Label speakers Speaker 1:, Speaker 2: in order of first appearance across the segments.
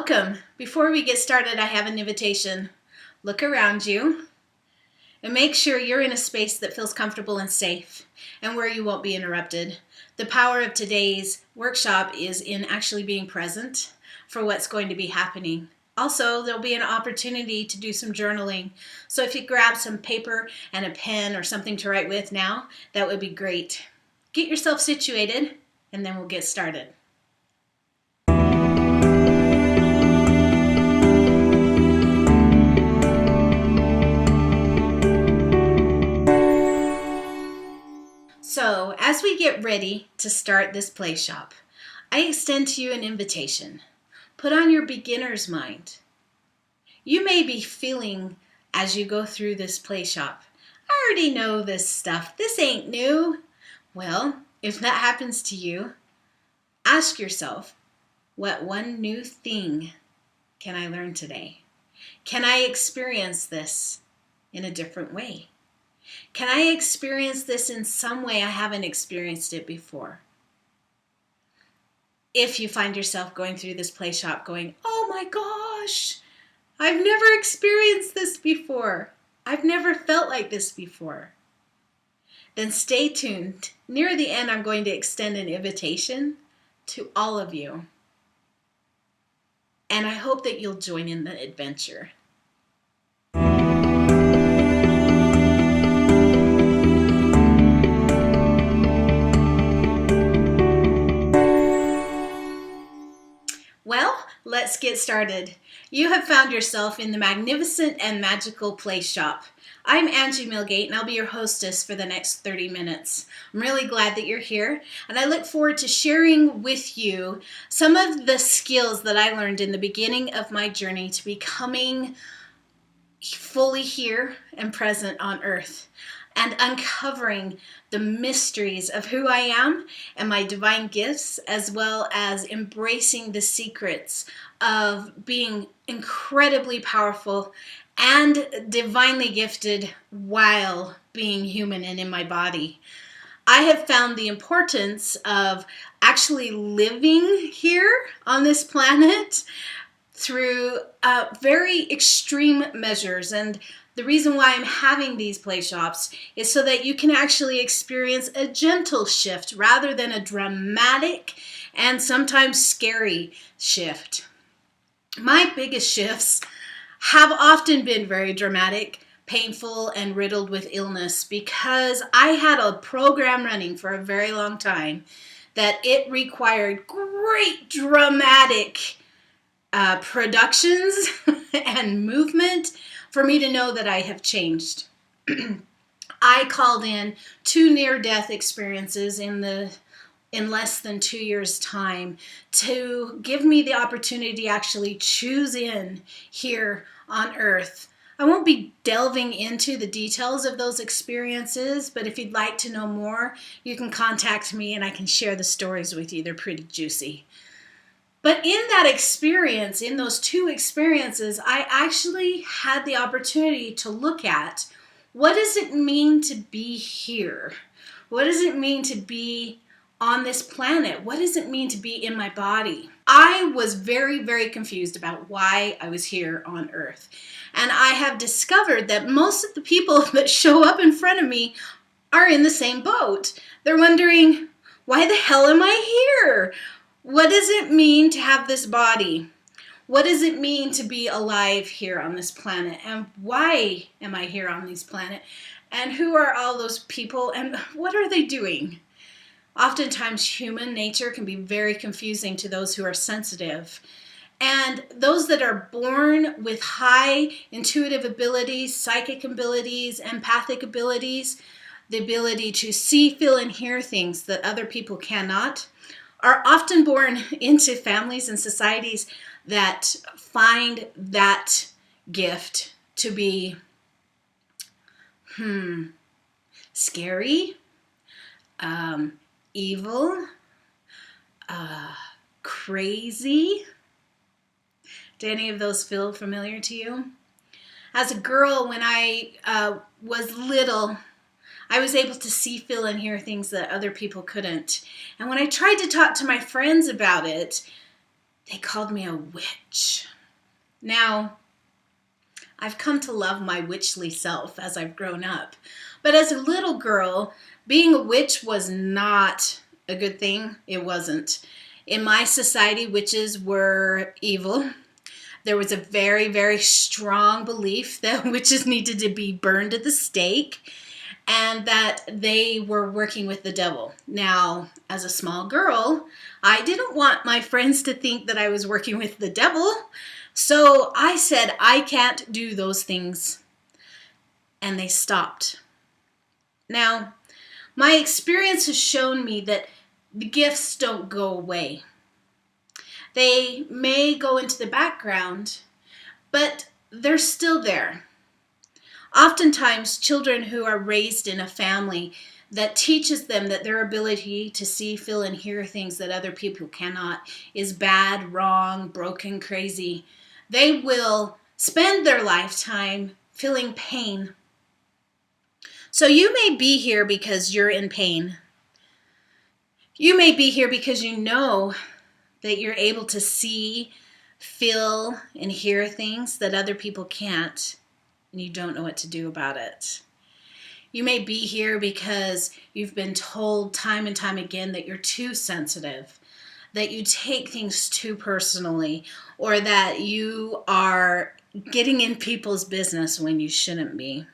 Speaker 1: Welcome. Before we get started, I have an invitation. Look around you and make sure you're in a space that feels comfortable and safe and where you won't be interrupted. The power of today's workshop is in actually being present for what's going to be happening. Also, there'll be an opportunity to do some journaling. So if you grab some paper and a pen or something to write with now, that would be great. Get yourself situated and then we'll get started. So, as we get ready to start this play shop, I extend to you an invitation. Put on your beginner's mind. You may be feeling as you go through this play shop, I already know this stuff. This ain't new. Well, if that happens to you, ask yourself, what one new thing can I learn today? Can I experience this in a different way? Can I experience this in some way I haven't experienced it before? If you find yourself going through this play shop going, oh my gosh, I've never experienced this before. I've never felt like this before. Then stay tuned. Near the end, I'm going to extend an invitation to all of you. And I hope that you'll join in the adventure. Well, let's get started. You have found yourself in the magnificent and magical play shop. I'm Angie Millgate, and I'll be your hostess for the next 30 minutes. I'm really glad that you're here, and I look forward to sharing with you some of the skills that I learned in the beginning of my journey to becoming fully here and present on earth, and uncovering the mysteries of who I am and my divine gifts, as well as embracing the secrets of being incredibly powerful and divinely gifted while being human and in my body. I have found the importance of actually living here on this planet through very extreme measures. And the reason why I'm having these play shops is so that you can actually experience a gentle shift rather than a dramatic and sometimes scary shift. My biggest shifts have often been very dramatic, painful, and riddled with illness because I had a program running for a very long time that it required great dramatic productions and movement for me to know that I have changed. I called in 2 near-death experiences in less than 2 years' time to give me the opportunity to actually choose in here on earth. I won't be delving into the details of those experiences, but if you'd like to know more, you can contact me and I can share the stories with you. They're pretty juicy. But in that experience, in those 2 experiences, I actually had the opportunity to look at what does it mean to be here? What does it mean to be on this planet? What does it mean to be in my body? I was very, very confused about why I was here on Earth. And I have discovered that most of the people that show up in front of me are in the same boat. They're wondering, why the hell am I here? What does it mean to have this body? What does it mean to be alive here on this planet? And why am I here on this planet? And who are all those people? And what are they doing? Oftentimes, human nature can be very confusing to those who are sensitive. And those that are born with high intuitive abilities, psychic abilities, empathic abilities, the ability to see, feel, and hear things that other people cannot, are often born into families and societies that find that gift to be scary, evil, crazy. Do any of those feel familiar to you? As a girl, when I was little, I was able to see, feel, and hear things that other people couldn't. And when I tried to talk to my friends about it, They called me a witch. Now, I've come to love my witchly self as I've grown up. But as a little girl, being a witch was not a good thing. It wasn't. In my society, witches were evil. There was a very, very strong belief that witches needed to be burned at the stake and that they were working with the devil. Now, as a small girl, I didn't want my friends to think that I was working with the devil. So I said, I can't do those things. And they stopped. Now, my experience has shown me that the gifts don't go away. They may go into the background, but they're still there. Oftentimes, children who are raised in a family that teaches them that their ability to see, feel, and hear things that other people cannot is bad, wrong, broken, crazy, they will spend their lifetime feeling pain. So you may be here because you're in pain. You may be here because you know that you're able to see, feel, and hear things that other people can't, and you don't know what to do about it. You may be here because you've been told time and time again that you're too sensitive, that you take things too personally, or that you are getting in people's business when you shouldn't be.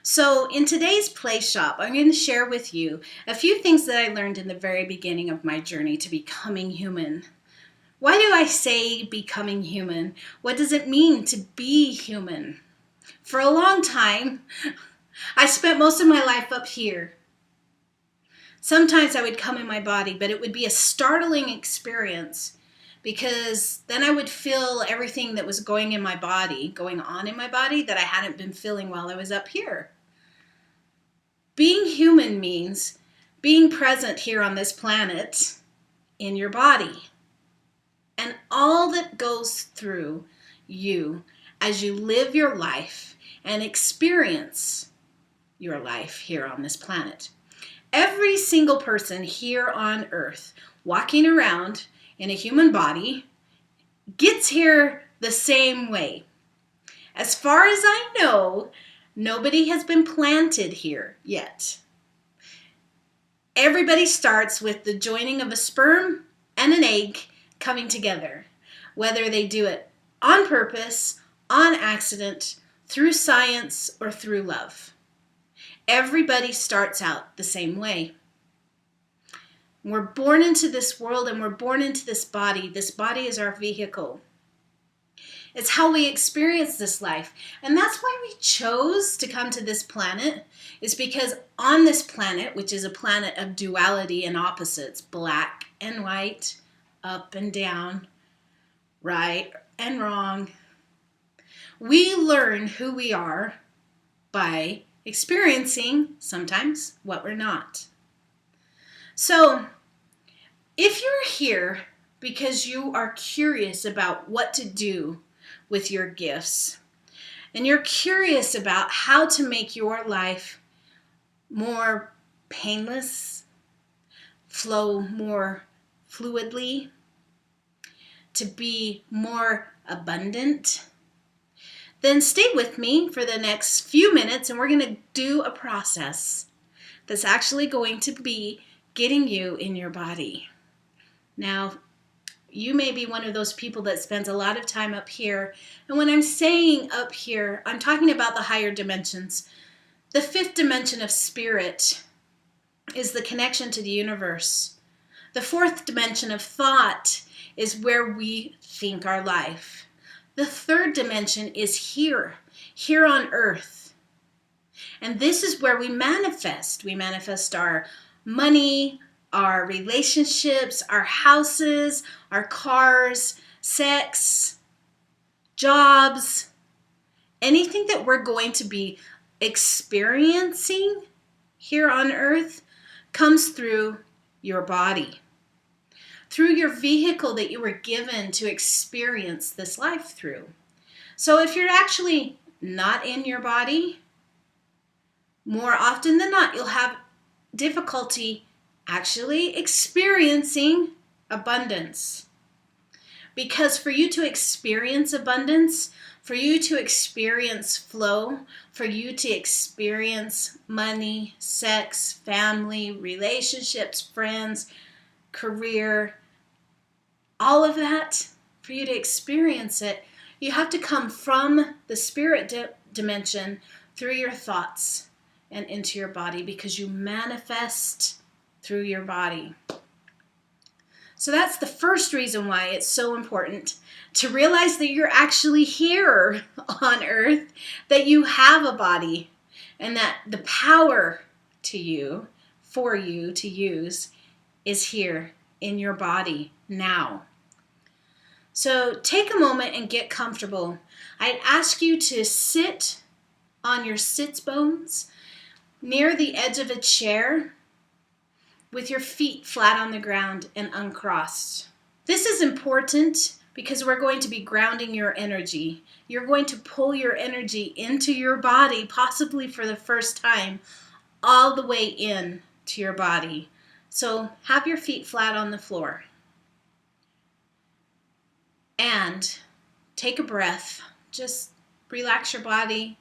Speaker 1: So in today's Playshop, I'm going to share with you a few things that I learned in the very beginning of my journey to becoming human. Why do I say becoming human? What does it mean to be human? For a long time, I spent most of my life up here. Sometimes I would come in my body, but it would be a startling experience because then I would feel everything that was going on in my body that I hadn't been feeling while I was up here. Being human means being present here on this planet in your body and all that goes through you as you live your life and experience your life here on this planet. Every single person here on Earth walking around in a human body gets here the same way. As far as I know, nobody has been planted here yet. Everybody starts with the joining of a sperm and an egg coming together, whether they do it on purpose, on accident, through science, or through love. Everybody starts out the same way. We're born into this world and we're born into this body. This body is our vehicle. It's how we experience this life. And that's why we chose to come to this planet, is because on this planet, which is a planet of duality and opposites, black and white, up and down, right and wrong, we learn who we are by experiencing sometimes what we're not. So if you're here because you are curious about what to do with your gifts, and you're curious about how to make your life more painless, flow more fluidly, to be more abundant, then stay with me for the next few minutes and we're going to do a process that's actually going to be getting you in your body. Now, you may be one of those people that spends a lot of time up here. And when I'm saying up here, I'm talking about the higher dimensions. The fifth dimension of spirit is the connection to the universe. The fourth dimension of thought is where we think our life. The third dimension is here on earth. And this is where we manifest. We manifest our money, our relationships, our houses, our cars, sex, jobs, anything that we're going to be experiencing here on earth comes through your body, through your vehicle that you were given to experience this life through. So if you're actually not in your body, more often than not, you'll have difficulty actually experiencing abundance. Because for you to experience abundance, for you to experience flow, for you to experience money, sex, family, relationships, friends, career, all of that, for you to experience it, you have to come from the spirit dimension through your thoughts and into your body, because you manifest through your body. So that's the first reason why it's so important to realize that you're actually here on earth, that you have a body, and that the power for you to use is here in your body now. So take a moment and get comfortable. I'd ask you to sit on your sits bones near the edge of a chair with your feet flat on the ground and uncrossed. This is important because we're going to be grounding your energy. You're going to pull your energy into your body, possibly for the first time, all the way in to your body. So have your feet flat on the floor. And take a breath. Just relax your body,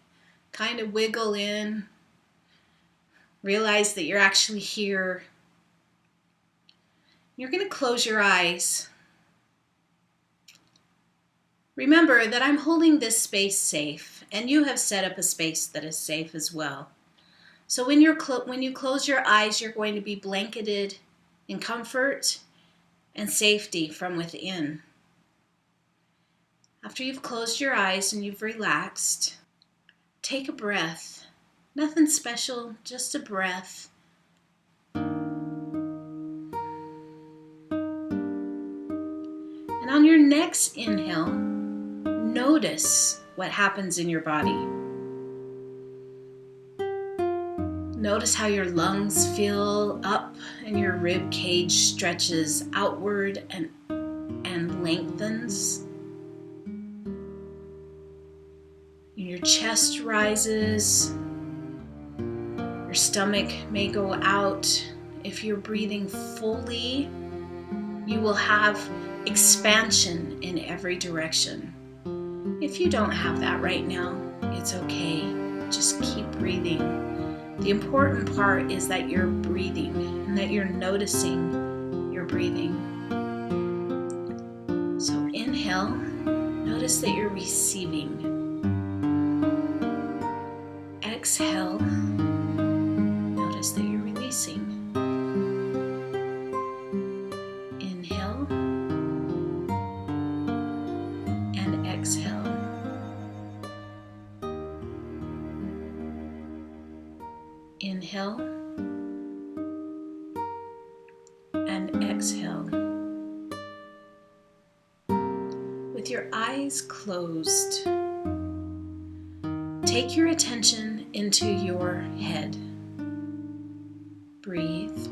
Speaker 1: kind of wiggle in. Realize that you're actually here. You're going to close your eyes. Remember that I'm holding this space safe, and you have set up a space that is safe as well. So when you close your eyes, you're going to be blanketed in comfort and safety from within. After you've closed your eyes and you've relaxed, take a breath. Nothing special, just a breath. And on your next inhale, notice what happens in your body. Notice how your lungs fill up and your rib cage stretches outward and lengthens. Your chest rises. Your stomach may go out. If you're breathing fully, you will have expansion in every direction. If you don't have that right now, it's okay. Just keep breathing. The important part is that you're breathing and that you're noticing your breathing. So inhale, notice that you're receiving. Exhale, notice that you're releasing. Inhale and exhale. Inhale and exhale. With your eyes closed, take your attention into your head. Breathe.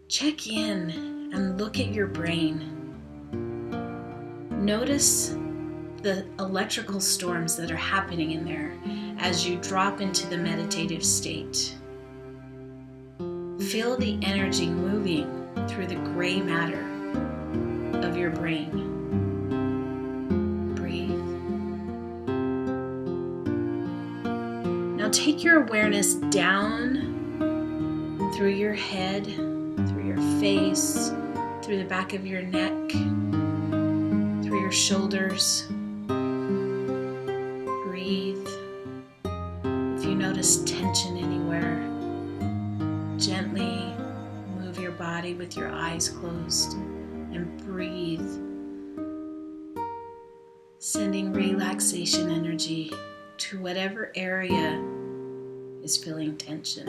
Speaker 1: Check in and look at your brain. Notice the electrical storms that are happening in there as you drop into the meditative state. Feel the energy moving through the gray matter of your brain. Now take your awareness down through your head, through your face, through the back of your neck, through your shoulders. Breathe. If you notice tension anywhere, gently move your body with your eyes closed and breathe, sending relaxation energy to whatever area is feeling tension.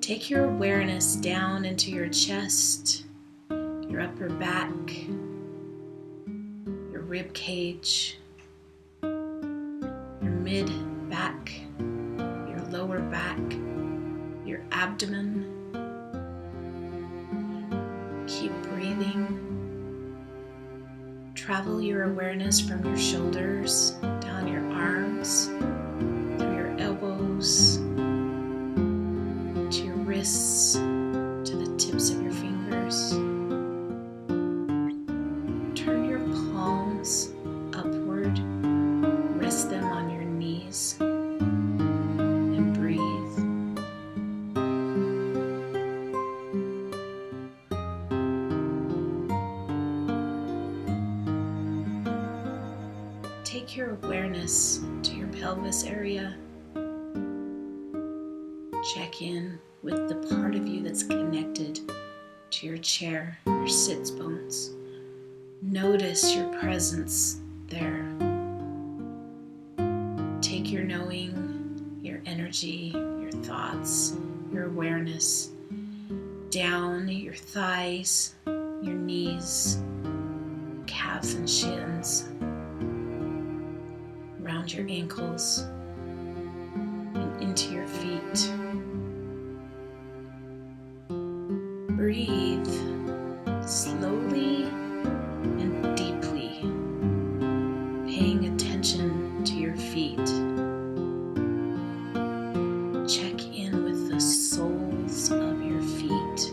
Speaker 1: Take your awareness down into your chest, your upper back, your rib cage, your mid back, your lower back, your abdomen. Keep breathing. Travel your awareness from your shoulders, down your arms, through your elbows, to your wrists, take your awareness to your pelvis area. Check in with the part of you that's connected to your chair, your sits bones. Notice your presence there. Take your knowing, your energy, your thoughts, your awareness down your thighs, your knees, calves and shins, around your ankles, and into your feet. Breathe slowly and deeply, paying attention to your feet. Check in with the soles of your feet,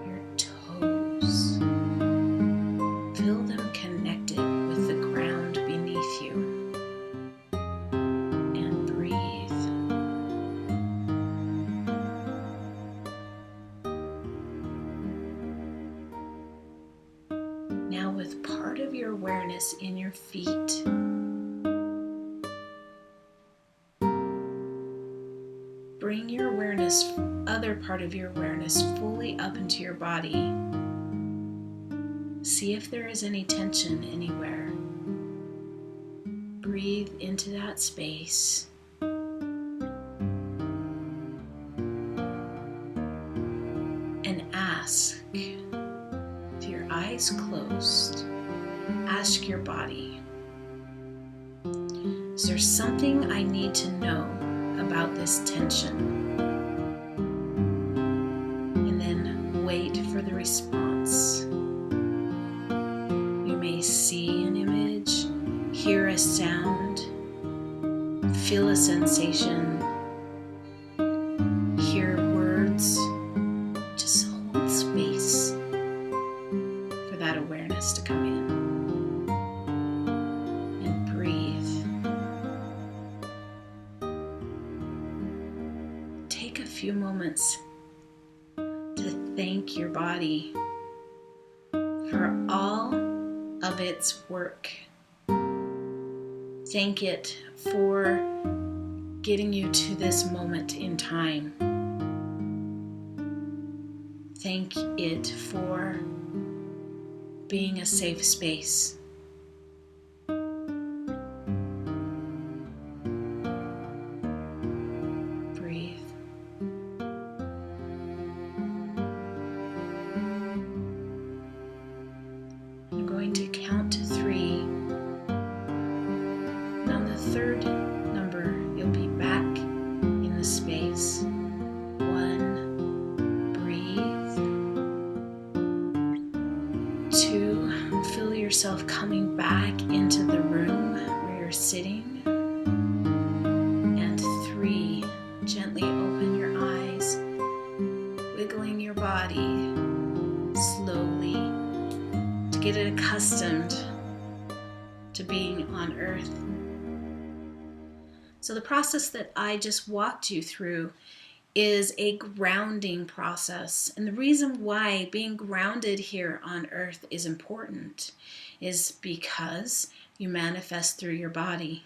Speaker 1: your toes. Feel them connected with the ground beneath you. And breathe. Now, with part of your awareness in your feet, bring your awareness, other part of your awareness, fully up into your body. See if there is any tension anywhere. Breathe into that space. And ask, with your eyes closed, ask your body, is there something I need to know about this tension? And then wait for the response. You may see an image, hear a sound, feel a sensation, hear words. Just hold space for that awareness to come in. And breathe. Take a few moments to thank your body for all of its work. Thank it for getting you to this moment in time. Thank it for being a safe space. Breathe. I'm going to count to 3. And on the third number, you'll be back in the space. 1, breathe. 2, feel yourself coming back into the room where you're sitting. And 3, gently open your eyes, wiggling your body slowly to get it accustomed to being on Earth. So the process that I just walked you through is a grounding process. And the reason why being grounded here on Earth is important is because you manifest through your body.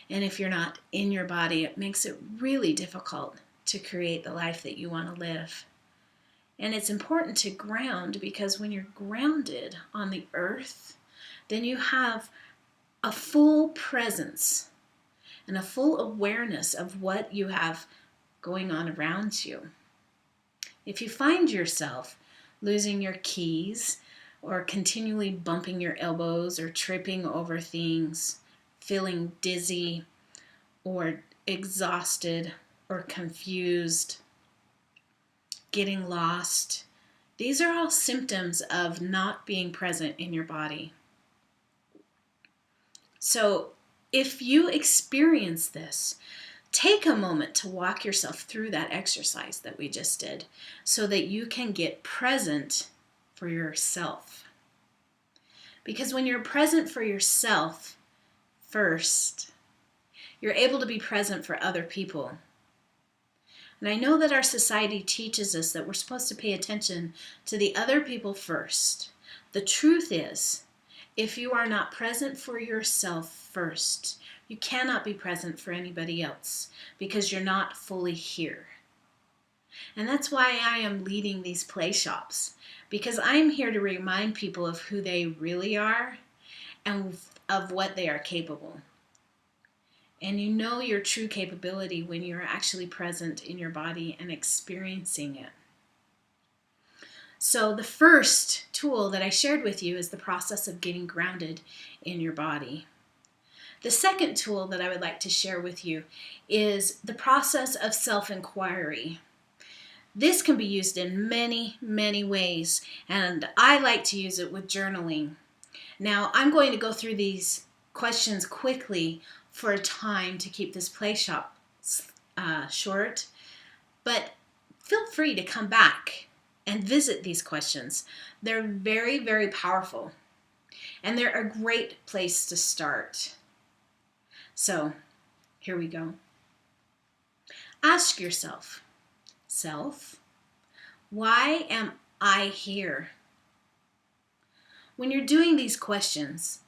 Speaker 1: And if you're not in your body, it makes it really difficult to create the life that you want to live. And it's important to ground because when you're grounded on the earth, then you have a full presence and a full awareness of what you have going on around you. If you find yourself losing your keys or continually bumping your elbows or tripping over things, feeling dizzy or exhausted or confused, getting lost, these are all symptoms of not being present in your body. So if you experience this, take a moment to walk yourself through that exercise that we just did so that you can get present for yourself. Because when you're present for yourself first, you're able to be present for other people. And I know that our society teaches us that we're supposed to pay attention to the other people first. The truth is, if you are not present for yourself first, you cannot be present for anybody else because you're not fully here. And that's why I am leading these play shops, because I'm here to remind people of who they really are and of what they are capable. And you know your true capability when you're actually present in your body and experiencing it. So the first tool that I shared with you is the process of getting grounded in your body. The second tool that I would like to share with you is the process of self-inquiry. This can be used in many, many ways, and I like to use it with journaling. Now, I'm going to go through these questions quickly for a time to keep this play shop short, but feel free to come back and visit these questions. They're very, very powerful, and they're a great place to start. So, here we go. Ask yourself, self, why am I here? When you're doing these questions,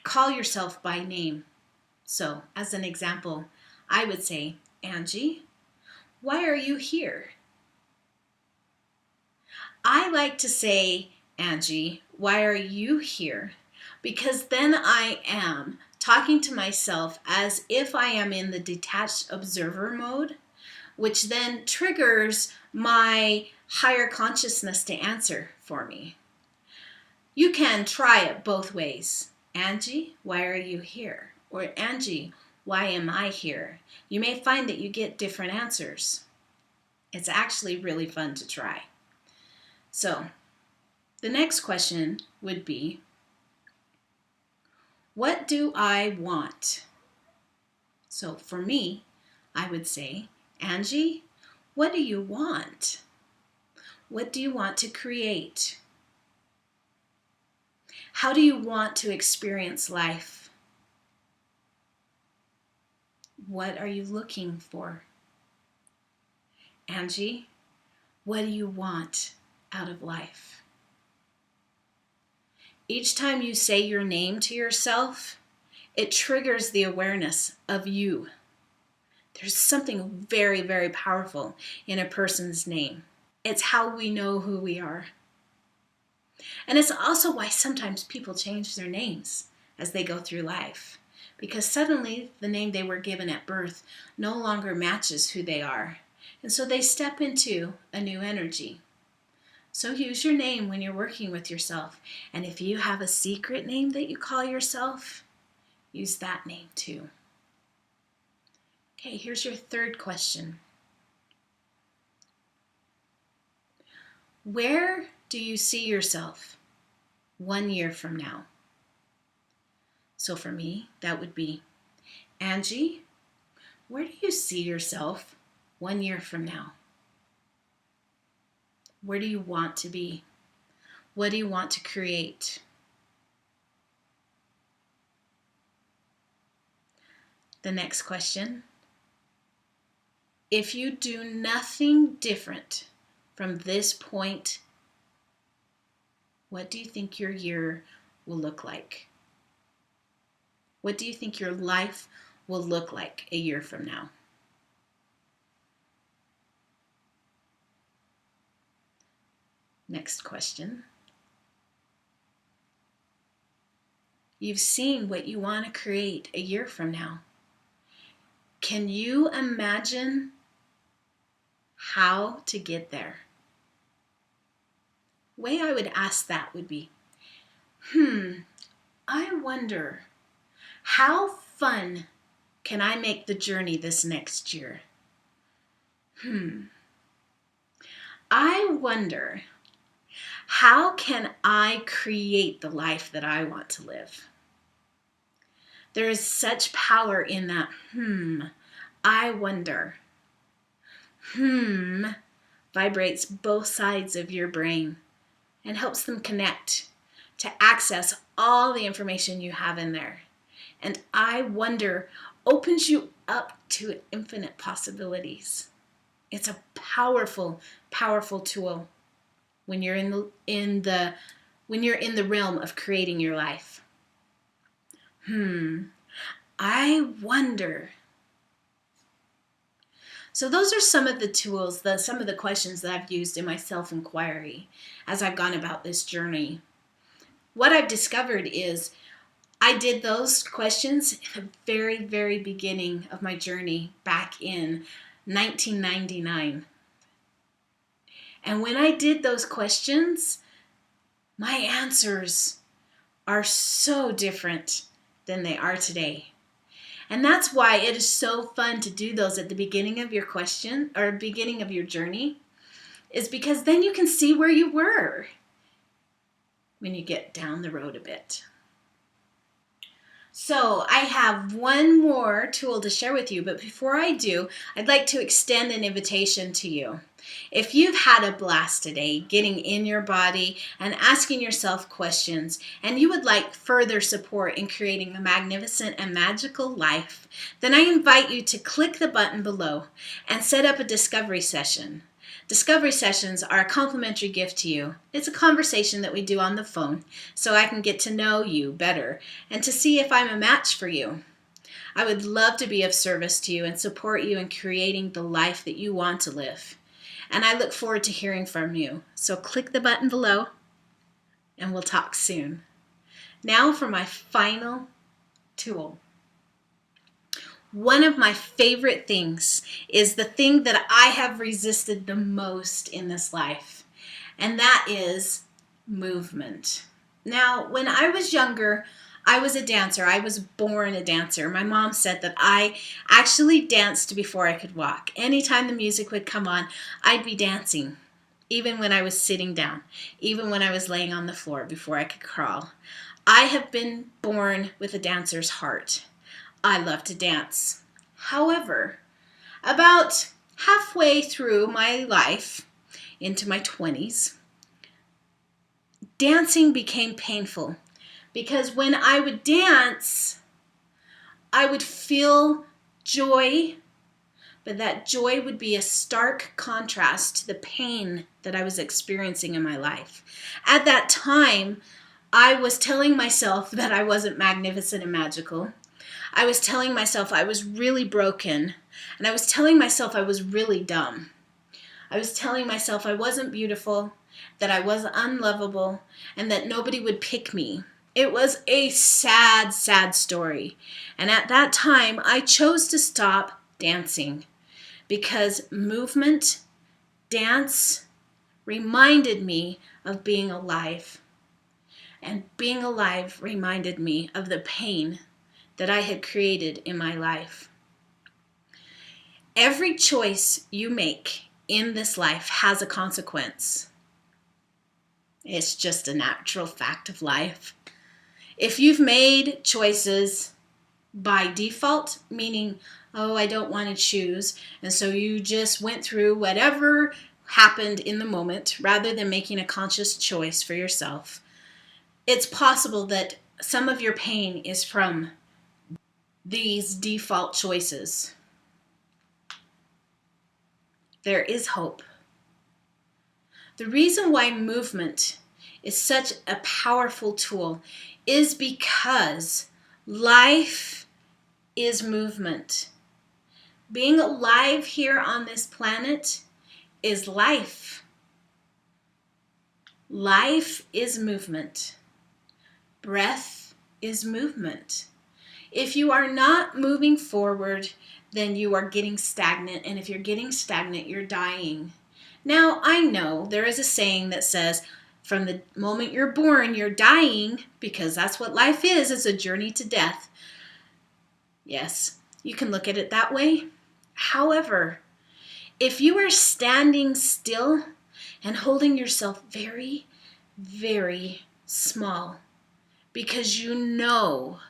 Speaker 1: call yourself by name. So, as an example, I would say, Angie, why are you here? I like to say, Angie, why are you here? Because then I am talking to myself as if I am in the detached observer mode, which then triggers my higher consciousness to answer for me. You can try it both ways. Angie, why are you here? Or Angie, why am I here? You may find that you get different answers. It's actually really fun to try. So, the next question would be, what do I want? So for me, I would say, Angie, what do you want? What do you want to create? How do you want to experience life? What are you looking for? Angie, what do you want out of life? Each time you say your name to yourself, it triggers the awareness of you. There's something very, very powerful in a person's name. It's how we know who we are. And it's also why sometimes people change their names as they go through life, because suddenly the name they were given at birth no longer matches who they are. And so they step into a new energy. So use your name when you're working with yourself. And if you have a secret name that you call yourself, use that name too. Okay, here's your third question. Where do you see yourself 1 year from now? So for me, that would be, Angie, where do you see yourself 1 year from now? Where do you want to be? What do you want to create? The next question. If you do nothing different from this point, what do you think your year will look like? What do you think your life will look like a year from now? Next question. You've seen what you want to create a year from now. Can you imagine how to get there? The way I would ask that would be, I wonder, how fun can I make the journey this next year? I wonder, how can I create the life that I want to live? There is such power in that, I wonder. Vibrates both sides of your brain and helps them connect to access all the information you have in there. And I wonder opens you up to infinite possibilities. It's a powerful, powerful tool when you're in the when you're in the realm of creating your life? I wonder. So those are some of the tools, some of the questions that I've used in my self-inquiry as I've gone about this journey. What I've discovered is I did those questions at the very, very beginning of my journey back in 1999. And when I did those questions, my answers are so different than they are today. And that's why it is so fun to do those at the beginning of your question or beginning of your journey, is because then you can see where you were when you get down the road a bit. So I have one more tool to share with you, but before I do, I'd like to extend an invitation to you. If you've had a blast today getting in your body and asking yourself questions, and you would like further support in creating a magnificent and magical life, then I invite you to click the button below and set up a discovery session. Discovery sessions are a complimentary gift to you. It's a conversation that we do on the phone so I can get to know you better and to see if I'm a match for you. I would love to be of service to you and support you in creating the life that you want to live. And I look forward to hearing from you. So click the button below and we'll talk soon. Now for my final tool. One of my favorite things is the thing that I have resisted the most in this life, and that is movement. Now, when I was younger, I was a dancer. I was born a dancer. My mom said that I actually danced before I could walk. Anytime the music would come on, I'd be dancing, even when I was sitting down, even when I was laying on the floor before I could crawl. I have been born with a dancer's heart. I love to dance. However, about halfway through my life, into my 20s, dancing became painful because when I would dance, I would feel joy, but that joy would be a stark contrast to the pain that I was experiencing in my life. At that time, I was telling myself that I wasn't magnificent and magical. I was telling myself I was really broken, and I was telling myself I was really dumb. I was telling myself I wasn't beautiful, that I was unlovable, and that nobody would pick me. It was a sad, sad story. And at that time, I chose to stop dancing because movement, dance, reminded me of being alive. And being alive reminded me of the pain that I had created in my life. Every choice you make in this life has a consequence. It's just a natural fact of life. If you've made choices by default, meaning, oh, I don't want to choose, and so you just went through whatever happened in the moment rather than making a conscious choice for yourself, it's possible that some of your pain is from these default choices. There is hope. The reason why movement is such a powerful tool is because life is movement. Being alive here on this planet is life. Life is movement. Breath is movement. If you are not moving forward, then you are getting stagnant. And if you're getting stagnant, you're dying. Now, I know there is a saying that says, from the moment you're born, you're dying, because that's what life is. It's a journey to death. Yes, you can look at it that way. However, if you are standing still and holding yourself very, very small, because you know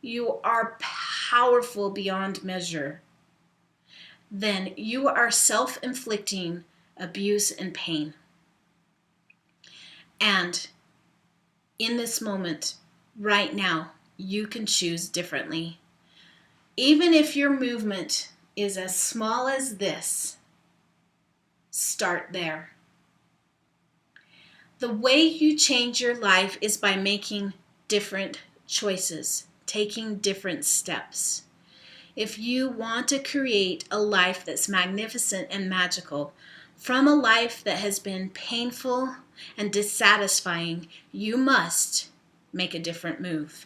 Speaker 1: you are powerful beyond measure, then you are self-inflicting abuse and pain. And in this moment, right now, you can choose differently. Even if your movement is as small as this, start there. The way you change your life is by making different choices, taking different steps. If you want to create a life that's magnificent and magical, from a life that has been painful and dissatisfying, you must make a different move,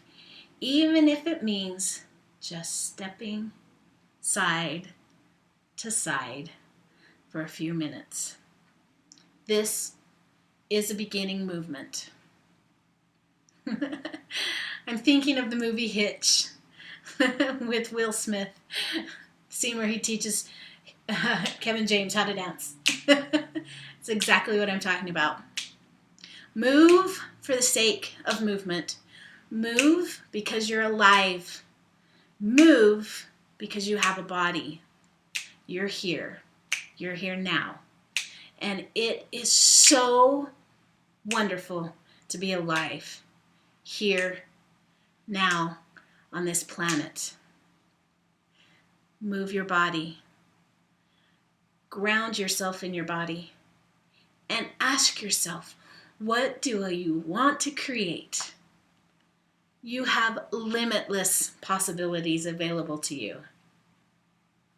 Speaker 1: even if it means just stepping side to side for a few minutes. This is a beginning movement. I'm thinking of the movie Hitch with Will Smith, scene where he teaches Kevin James how to dance. It's exactly what I'm talking about. Move for the sake of movement. Move because you're alive. Move because you have a body. You're here. You're here now. And it is so wonderful to be alive here now on this planet. Move your body. Ground yourself in your body. And ask yourself, what do you want to create? You have limitless possibilities available to you.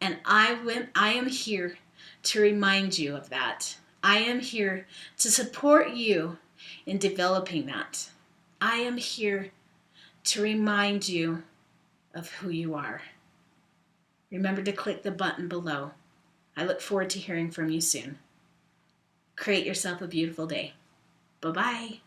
Speaker 1: And I am here to remind you of that. I am here to support you in developing that. I am here to remind you of who you are. Remember to click the button below. I look forward to hearing from you soon. Create yourself a beautiful day. Bye-bye.